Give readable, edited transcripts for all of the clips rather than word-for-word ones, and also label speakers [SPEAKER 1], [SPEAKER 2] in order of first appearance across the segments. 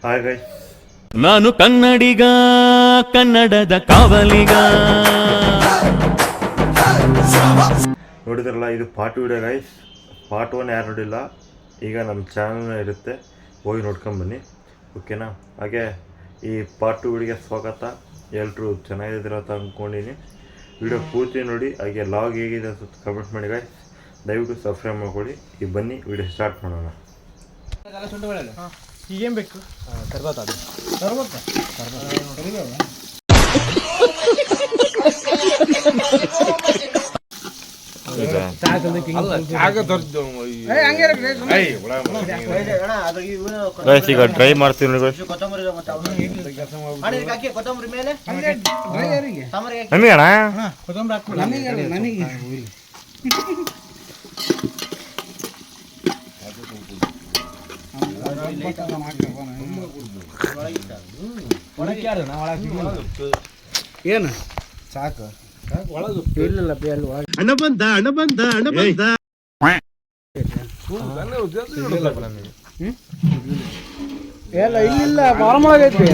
[SPEAKER 1] Hi guys,
[SPEAKER 2] ನಾನು ಕನ್ನಡಿಗ, ಕನ್ನಡದ ಕಾವಲಿಗ.
[SPEAKER 1] ನೋಡಿದ್ರಲ್ಲ, ಇದು ಪಾರ್ಟ್ ವಿಡಿಯೋ ಗೈಸ್. ಪಾರ್ಟ್ 1 ಯಾರು ನೋಡಿಲ್ಲ, ಈಗ ನಮ್ಮ ಚಾನಲ್ ಇರುತ್ತೆ, ಹೋಗಿ ನೋಡ್ಕೊಂಬನ್ನಿ, ಓಕೆನಾ. ಹಾಗೆ ಈ ಪಾರ್ಟ್ 2 ವಿಡಿಯೋಗೆ ಸ್ವಾಗತ. ಎಲ್ಲರೂ ಚೆನ್ನಾಗಿದ್ದೀರ ಅಂತ ಅಂದ್ಕೊಂಡಿನಿ. ವಿಡಿಯೋ ಪೂರ್ತಿ ನೋಡಿ, ಹಾಗೆ ಲಾಗ್ ಹೇಗಿದೆ ಅಂತ ಕಮೆಂಟ್ ಮಾಡಿ ಗೈಸ್. ದಯವಿಟ್ಟು ಸಬ್ಸ್ಕ್ರೈಬ್ ಮಾಡ್ಕೊಳ್ಳಿ. ಈಗ ಬನ್ನಿ ವಿಡಿಯೋ ಸ್ಟಾರ್ಟ್ ಮಾಡೋಣ.
[SPEAKER 3] ಈಗೇನು ಬೇಕು?
[SPEAKER 1] ಈಗ ಟ್ರೈ ಮಾಡ್ತೀವಿ
[SPEAKER 3] ಏನು ಸಾಕು ಇಲ್ಲ
[SPEAKER 4] ಹಣ ಬಂದ
[SPEAKER 3] ಇಲ್ಲ ಬಾರಮೊಳಗೈತಿ.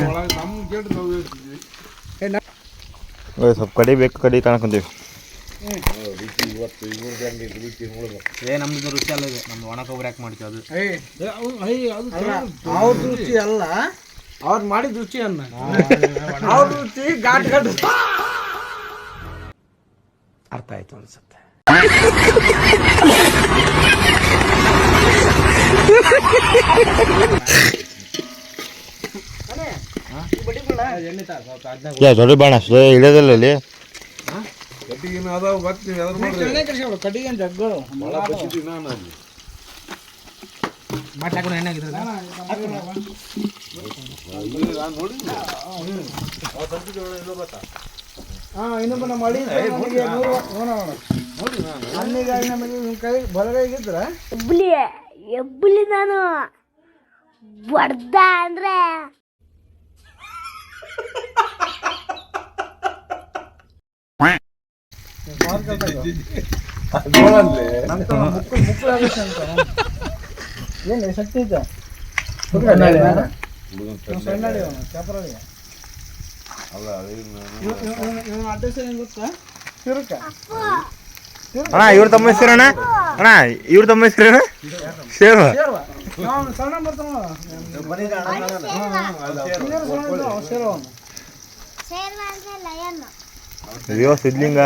[SPEAKER 1] ಸ್ವಲ್ಪ ಕಡಿ ಬೇಕು, ಕಡಿ ಕಾಣಕೊಂತೀವಿ.
[SPEAKER 5] ನಮ್ದು ರುಚಿ ಅಲ್ಲ, ಇದು ನಮ್ದು ಒಣ ಕೊಬ್ಬರಿ ಹಾಕಿ ಮಾಡ್ತೀವಿ. ಅದು
[SPEAKER 3] ಅವ್ರ ರುಚಿ ಅಲ್ಲ, ಅವ್ರು ಮಾಡಿದ ರುಚಿ ಅನ್ನ. ಅವ್ರ ರುಚಿ ಘಾಟ್ ಅರ್ಥ ಆಯ್ತು ಅನ್ಸುತ್ತೆ.
[SPEAKER 1] ದೊಡ್ಡ ಬಾಣ ಇಳಿಯೋದಿಲ್ಲ ಅಲ್ಲಿ.
[SPEAKER 3] ಕಟ್ಟಿಗೆ ಜಗ್ಗಳು
[SPEAKER 5] ಮಾಡ್ಲಾಕೊಂಡು ಎಣ್ಣೆ
[SPEAKER 3] ಇನ್ನೊಬ್ಬ ಮಳಿ ಹಣ್ಣಿಗಾಗಿ ನಮಗೆ ಕೈ ಬಲಗೈಗಿದ್ರ
[SPEAKER 6] ಎಬ್ಬಲಿ ನಾನು ಬಡ್ದ ಅಂದ್ರೆ
[SPEAKER 3] ಏನು ಶಕ್ತಿ ಇದ್ದ ಅಡ್ರೆಸ್ ಏನ್ ಗೊತ್ತಾ? ತಿರುಕ
[SPEAKER 1] ಅಣ್ಣ, ಇವ್ರ ತಮ್ಮ ಹೆಸರಣ್ಣ? ಅಣ್ಣ, ಇವ್ರ ತಮ್ಮ ಹೆಸರೇನು? ಶೇರ್ವ.
[SPEAKER 3] ಸಣ್ಣ ಬರ್ತಾನ
[SPEAKER 1] ಅಯ್ಯೋ ಸಿದ್ಲಿಂಗ,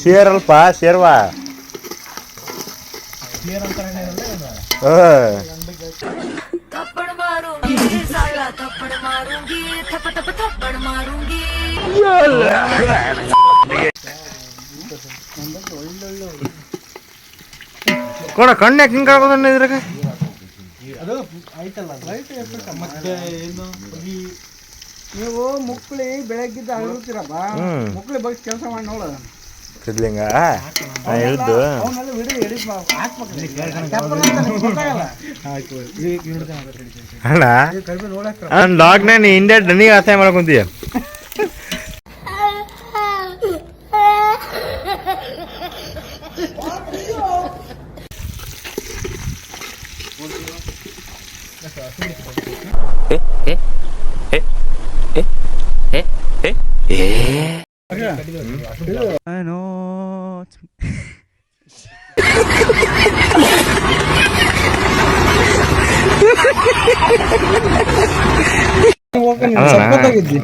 [SPEAKER 1] ಶೇರ್ ಅಲ್ಪ, ಶೇರ್ವಾ.
[SPEAKER 7] थप्पड़ मारूंगी साला, थप्पड़ मारूंगी, थप थप थप्पड़ मारूंगी.
[SPEAKER 1] ಕೊಡ ಕಣ್ಣು ಯಾಕೆ ಹಿಂಗೆ ಆಗೋದನ್ನ ಇದ್ರಾಗ?
[SPEAKER 3] ಅದು ಐತಲ್ಲ, ಲೈಟ್ ಎಫೆಕ್ಟ್. ಮತ್ತೆ ಏನು ನೀವು ಮುಕ್ಳಿ ಬೆಳಗ್ಗಿದ್ದ ಅಳಿರ್ತೀರಪ್ಪ, ಮುಕ್ಳಿ ಬಗ್ಗೆ ಕೆಲಸ ಮಾಡಿ ನೋಡ
[SPEAKER 1] ಸಿದ್ಲಿಂಗ. ನಾನು ಹೇಳಿದ್ದು ಅಣ್ಣ, ನಾನು ಲಾಗ್ನ ಇಂಡಿಯಾ ಡನ್ನಿಗೆ ಆಸೆ ಮಾಡ್ಕೊಂತೀಯ.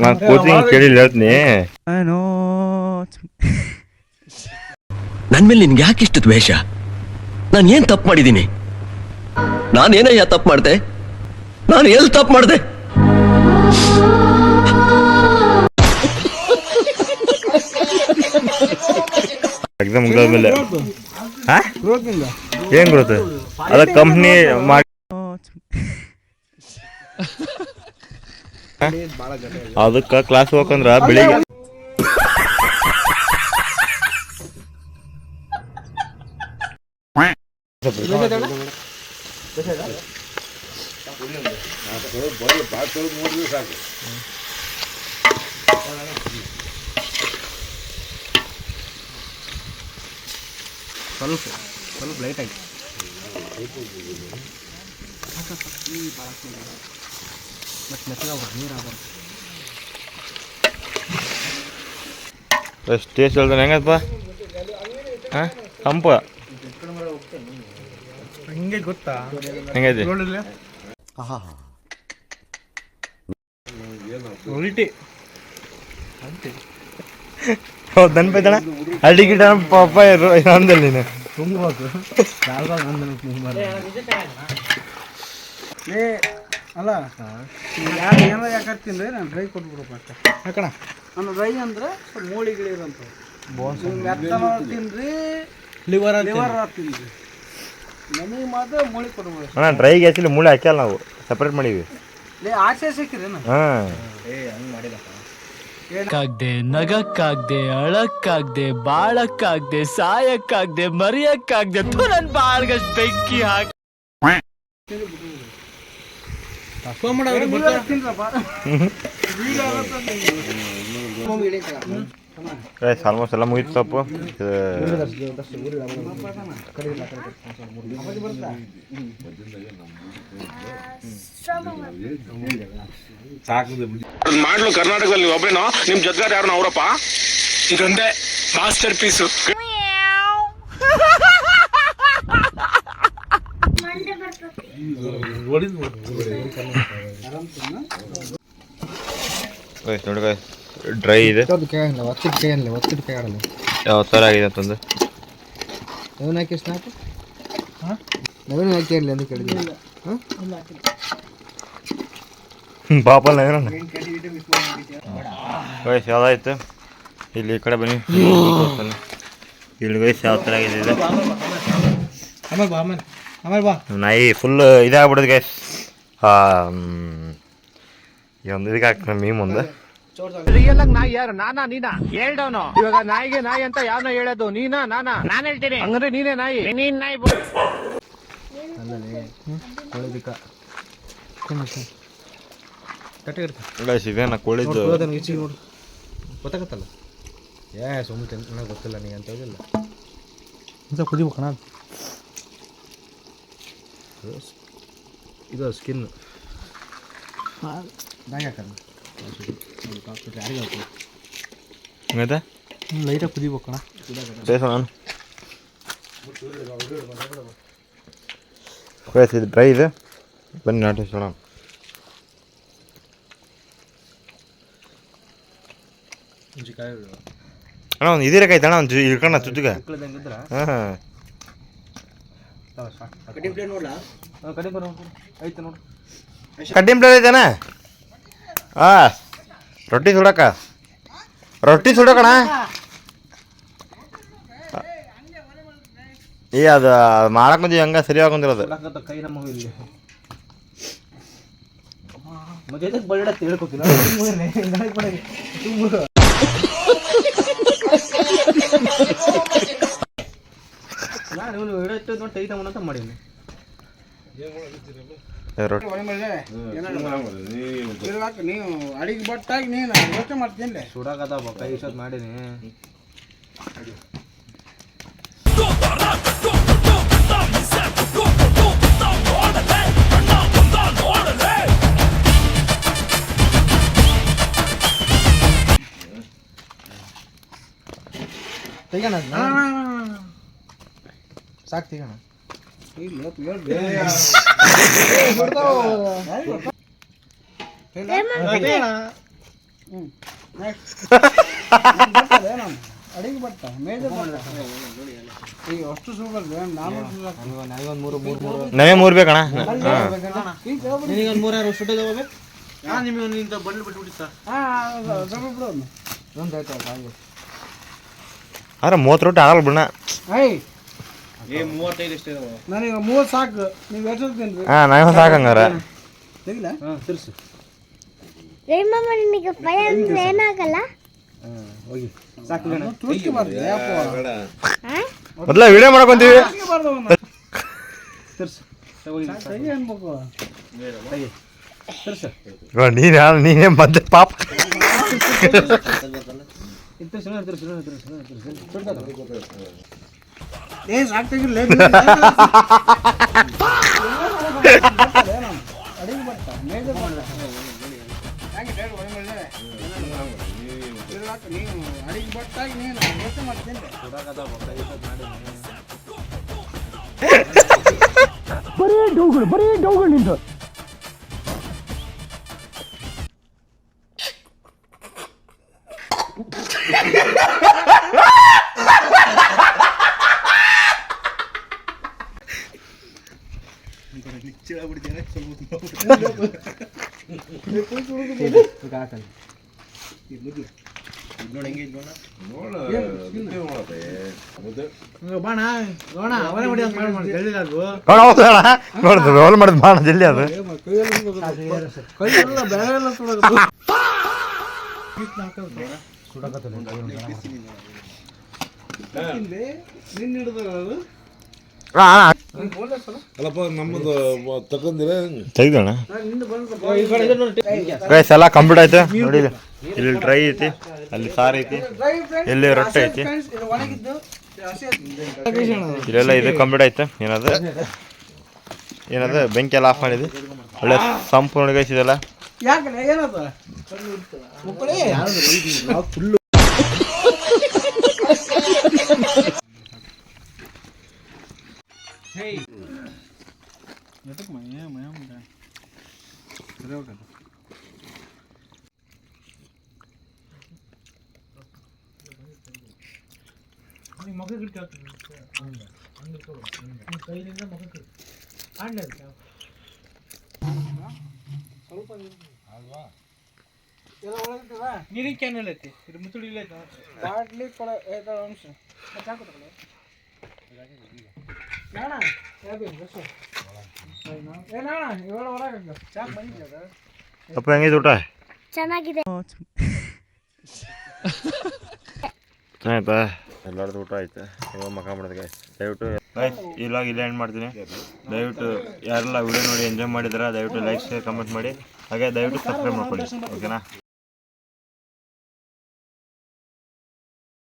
[SPEAKER 1] ನಾನು ಕೋಚಿಂಗ್ ಕೇಳಿಲ್ಲ, ಹೇಳ್ತೀನಿ.
[SPEAKER 4] ನನ್ ಮೇಲೆ ನಿನ್ಗೆ ಯಾಕೆ ಇಷ್ಟು ದ್ವೇಷ? ನಾನು ಏನ್ ತಪ್ಪು ಮಾಡಿದ್ದೀನಿ? ನಾನೇನಯ್ಯ ತಪ್ಪು ಮಾಡ್ದೆ? ನಾನು ಎಲ್ಲಿ ತಪ್ಪು ಮಾಡ್ದೆ?
[SPEAKER 1] ಎಕ್ಸಾಮ್ ಮುಗಿದ್ಮೇಲೆ ಏನ್ ಗೊತ್ತ, ಅದ ಕಂಪ್ನಿ ಮಾಡಿ ಅದಕ್ಕೆ ಕ್ಲಾಸ್ ಹೋಗಂದ್ರ ಬೆಳಿಗ್ಗೆ
[SPEAKER 5] ಸ್ವಲ್ಪ ಲೈಟಾಗಿ
[SPEAKER 1] ಟೇಸ್ಟ್ ಹೇಳ್ತಾನೆ ಹೆಂಗಪ್ಪ ಹಾಂ ತಂಪ
[SPEAKER 5] ಹಿಂಗೆ ಗೊತ್ತಾ
[SPEAKER 1] ಹೆಂಗೈತಿ
[SPEAKER 5] ಉಲ್ಟಿ
[SPEAKER 1] ಹೌದು ನೆನ್ಪೈತಣ ಅಡ್ಡಿ ಗಿಡ ಪಾಪ ಅಂದಲ್ಲಿ ನೀನು
[SPEAKER 3] ಏ ಅಲ್ಲ ಯಾರು ಏನೋ ಯಾಕೆ ತಿಂದ್ರೆ ನಾನು ಡ್ರೈ ಕೊಟ್ಬಿಡಪ್ಪ ಅಷ್ಟೇ
[SPEAKER 5] ಯಾಕಣ
[SPEAKER 3] ನಾನು ಡ್ರೈ ಅಂದ್ರೆ ಸ್ವಲ್ಪ ಮೂಳಿಗಳಿರಂತ ಮೆತ್ತನ ತಿನ್ರಿ
[SPEAKER 5] ಲಿವರ್
[SPEAKER 3] ಲಿವರ್ ತಿನ್ರಿ ನನಗೆ ಮಾತ್ರ ಮೂಳಿ ಕೊಡ್ಬೋದು
[SPEAKER 1] ಅಣ್ಣ ಡ್ರೈಗೆ ಆ್ಯಕ್ಚುಲಿ ಮೂಳೆ ಹಾಕ್ಯಲ್ಲ ನಾವು ಸಪ್ರೇಟ್ ಮಾಡೀವಿ
[SPEAKER 3] ಆಸೆ ಸಿಕ್ಕಿರೇನು
[SPEAKER 1] ಹಾಂ
[SPEAKER 2] ಕಾಗ್ದೆ ನಗಕ್ಕಾಗ್ದೆ ಅಳಕ್ಕಾಗ್ದೆ ಬಾಳಕ್ಕಾಗ್ದೆ ಸಾಯಕ್ಕಾಗ್ದೆ ಮರಿಯಕ್ಕಾಗ್ದೆ ನನ್ ಬಾಳ್ಗಷ್ಟು ಬೆಂಕಿ ಹಾಕಿ
[SPEAKER 3] ತಿನ್ರಪ್ಪ
[SPEAKER 1] ರೈಸ್ ಆಲ್ಮೋಸ್ಟ್ ಎಲ್ಲ ಮುಗಿತು ತಪ್ಪು
[SPEAKER 8] ಮಾಡ್ಲು ಕರ್ನಾಟಕದಲ್ಲಿ ನೀವು ಒಬ್ರೇನೋ ನಿಮ್ ಜೊತೆಗಾರ ಯಾರು ಅವರಪ್ಪ ಇದೊಂದೇ ಮಾಸ್ಟರ್ ಪೀಸು
[SPEAKER 1] ರೈಸ್ ನೋಡಿ ರೈಸ್ ಡ್ರೈ ಇದೆ
[SPEAKER 5] ಒತ್ತಿಟ್ಟು ಕೈ ಆಡಲ್ಲ
[SPEAKER 1] ಯಾವ ಥರ ಆಗಿದೆ ಅಂತಂದು
[SPEAKER 5] ನವೀನ್ ಹಾಕಿ ಸ್ನಾಪ್ ನವೀನ್ ಹಾಕಿ ಇರಲಿ ಅಂತ ಕೇಳಿದ್ವಿ
[SPEAKER 1] ಪಾಪಲ್ ವಯಸ್ಸು ಯಾವ್ದಾಯ್ತು ಇಲ್ಲಿ ಈ ಕಡೆ ಬನ್ನಿ ಇಲ್ಲಿ ವಯಸ್ಸು ಯಾವ ಥರ ಆಗಿದೆ ಇದು
[SPEAKER 5] ಆಮೇಲೆ ಬಾ ಆಮೇಲೆ ಬಾ
[SPEAKER 1] ನಾಯಿ ಫುಲ್ ಇದಾಗ್ಬಿಡೋದು ಗೈಸ್ ಈ ಒಂದು ಇದಕ್ಕೆ ಹಾಕ್ತೀನಿ ಮೀ ಮುಂದೆ
[SPEAKER 5] ರಿಯಲ್ ಆಗಿ ನಾಯಿ ಯಾರು ನಾನಾ ನೀನಾ ಹೇಳ್ದವನು ಇವಾಗ ನಾಯಿಗೆ ನಾಯಿ ಅಂತ ಯಾವನೋ ಹೇಳೋದು ನೀನಾ ನಾನಾ ನಾನು ಹೇಳ್ತೀನಿ ಹಂಗಂದ್ರೆ ನೀನೇ ನಾಯಿ ನೀನ್ ನಾಯಿ ಕೊಳೋದಿಕ್ಕ ಕಟ್ಟೆ
[SPEAKER 1] ಗೈಸ್ ಇದೇನ ಕೋಳಿದ್ದು
[SPEAKER 5] ನೋಡು ಗೊತ್ತಾಗತ್ತಲ್ಲ ಸುಮ್ಮನೆ ನನಗೆ ಗೊತ್ತಿಲ್ಲ ನೀ ಅಂತ ಹೋಗಿಲ್ಲ ಅಂತ ಕುದಿಬೇಕಣ ಇದು ಸ್ಕಿನ್
[SPEAKER 1] ಹಂಗೈತೆ
[SPEAKER 5] ಲೈಟಾಗಿ ಕುದಿಬೇಕಣ
[SPEAKER 1] ಬೇಸ ನಾನು ಗೈಸ್ ಇದು ಡ್ರೈ ಇದೆ ಬನ್ನಿ ನಾಟಿಸೋಣ ಅಣ್ಣ ಒಂದು ಇದಿರಕೈತೆ ಅಣ್ಣ ಒಂದು ಇಳ್ಕಣ್ಣ ತುತ್ತಿಗೆ ಹಾಂ ಕಡ್ಡಿನ ಪ್ಲೇಟ್ ಐತೆಣ್ಣ ಹಾಂ ರೊಟ್ಟಿ ಸುಡಕಣ ಏ ಅದು ಮಾಡಕ್ಕೆ ಬಂದು ಹಂಗೆ ಸರಿ ಆಗೊಂದಿರೋದು
[SPEAKER 5] ಕೈ ನಮ್ಮ ಇಲ್ಲಿ ಮದುವೆ ಬಳ್ಳ ತಿಳ್ಕೊತಿಲ್ಲ ನಾನು ಇವನು ಹಿಡಿಟ್ಟು ನೋಡಿ ತೆಗಿತಾಮಣ ಅಂತ ಮಾಡೀನಿ
[SPEAKER 1] ರೊಟ್ಟಿ
[SPEAKER 3] ನೀವು ಅಡಿಗೆ ಬಟ್ಟಾಗಿ ನೀನು ಯೋಚನೆ ಮಾಡ್ತೀನಿ
[SPEAKER 5] ಸುಡಾಕದ ಕೈ ಇಷ್ಟೊತ್ತು ಮಾಡೀನಿ ತೆಗೋಣ ಸಾಕು ತೆಗೋಣ
[SPEAKER 3] ಅಡಿಗೆ ಬಟ್ಟ ಮೇಜರ್ ಈಗ ಅಷ್ಟು ಸುಡಲ್ಲ ನಾನು
[SPEAKER 5] ನನಗೊಂದು ಮೂರು
[SPEAKER 1] ನಾವೇ ಮೂರು ಬೇಕಣ್ಣ
[SPEAKER 5] ನಿನಗೊಂದು ಮೂರಾರು ಸುಟ್ಟದ ಹೋಗ್ಬೇಕು ನಿಮಗೆ ನಿಂತ ಬಂಡ್ಲು ಬಿಟ್ಬಿಟ್ಟಿತ್ತ ಒಂದು ಆಯ್ತು ಹಾಗೆ
[SPEAKER 1] ಆದ್ರೆ 30 ರೊಟ್ಟಿ ಆಗಲ್ಲ ಬಿಡಣ
[SPEAKER 3] ನನಗೆ 30 ಸಾಕು ನೀವು ಎಷ್ಟು ತಿನ್ರಿ
[SPEAKER 1] ಹಾಂ ನಾವೇ ಸಾಕಂಗಾರ
[SPEAKER 3] ತೆಗಿಲ
[SPEAKER 5] ತಿರ್ಸು
[SPEAKER 6] ರೇಮಮ್ಮ ನಿನಗೆ ಭಯ ಅಂದ್ರೆ ಏನಾಗಲ್ಲ
[SPEAKER 5] ಹೋಗಿ ಸಾಕು
[SPEAKER 3] ತುರ್ಕಿ ಬರ್ತದೆ
[SPEAKER 1] ಮೊದಲ ವಿಡಿಯೋ ಮಾಡ್ಕೊಂತೀವಿ
[SPEAKER 5] ತಿರ್ಸು
[SPEAKER 3] ತೆಗಿ ಅನ್ಬೇಕು
[SPEAKER 5] ತಿರ್ಸು
[SPEAKER 1] ನೀನೇ ಮತ್ತೆ ಪಾಪ
[SPEAKER 3] ಏ ಸಾಕು ತೆಗಿರ್ಲೇ ಅಡಿಗೆ ಬರ್ತಾ ಮೇಜರ್ ಹಂಗೆ ಡೇಡ್ ಒಳಗೆ ಮಾಡಿದ್ರೆ ನೀನು ಅಡಿಗೆ ಬರ್ತಾಗಿ ನೀನು ಯೋಚನೆ ಮಾಡ್ತೀನಿ
[SPEAKER 2] ಬರೀ ಡೌಗಳು ನಿಂದು.
[SPEAKER 3] ಬಾಣ ನೋಡ ಅವನೇ ಮಾಡಿ ಮಾಡಿ ಜಲ್ದಿ ಅದು
[SPEAKER 1] ನೋಡಿದ್ರು ರೋಲ್ ಮಾಡಿದ್ ಬಾಣ ಜಲ್ದಿ ಅದು
[SPEAKER 3] ಕೈಯೆಲ್ಲ ಬೇರೆ ಎಲ್ಲ ಸುಡೋದು ನಿನ್ನ ಹಿಡಿದ್ರು
[SPEAKER 9] ಅಲ್ಲಪ್ಪ ನಮ್ಮದು ತಗೊಂಡಿರ
[SPEAKER 1] ತೆಗ್ದೋಣ ಗೈಸ್ ಎಲ್ಲ ಕಂಪ್ಲೀಟ್ ಆಯ್ತು ನೋಡಿ ಇಲ್ಲಿ ಡ್ರೈ ಐತಿ ಅಲ್ಲಿ ಸಾರು ಐತಿ ಇಲ್ಲಿ ರೊಟ್ಟಿ ಐತಿ
[SPEAKER 3] ಒಣಗಿದ್ದು
[SPEAKER 1] ಇಲ್ಲೆಲ್ಲ ಇದು ಕಂಪ್ಲೀಟ್ ಆಯ್ತು ಏನದು ಬೆಂಕಿ ಎಲ್ಲ ಆಫ್ ಮಾಡಿದ್ವಿ ಒಳ್ಳೆ ಸಂಪೂರ್ಣ ಗೈಸ್ ಇದೆಲ್ಲ
[SPEAKER 3] ಯಾಕಲ್ಲ ಏನದ ಮುಕ್ಕಳಿ ಫುಲ್ಲು ನೀರಿನ ಕ್ಯಾನ್ ಐತಿ ಇದು ಮುಚ್ಚುಳಿ ಇಲ್ಲ ಬಾಟ್ಲಿ ಕೊಡ ಅಂಶ ಚಾಕು ತಗೊಳ್ಳಿ ನಾಣ ಏನಣ್ಣ ಇವಾಗ ಹೊರಗೆ ಚಾಕ್ ಬಂದಿದ್ದೆ
[SPEAKER 1] ಅಪ್ಪ ಹೆಂಗೈತೆ ಊಟ
[SPEAKER 6] ಚೆನ್ನಾಗಿದೆ
[SPEAKER 1] ಆಯ್ತಾ ಎಲ್ಲರದ್ದು ಊಟ ಆಯ್ತು ಇವಾಗ ಮಕ್ಕ ಮಾಡೋದು ಗಾಯ್ಸ್ ದಯವಿಟ್ಟು ಇವಾಗ ಇಲ್ಲೇ ಎಂಡ್ ಮಾಡ್ತೀನಿ ದಯವಿಟ್ಟು ಯಾರೆಲ್ಲ ವಿಡಿಯೋ ನೋಡಿ ಎಂಜಾಯ್ ಮಾಡಿದ್ರೆ ದಯವಿಟ್ಟು ಲೈಕ್ ಶೇರ್ ಕಮೆಂಟ್ ಮಾಡಿ ಹಾಗೆ ದಯವಿಟ್ಟು ಸಬ್ಸ್ಕ್ರೈಬ್ ಮಾಡ್ಕೊಳ್ಳಿ ಓಕೆನಾ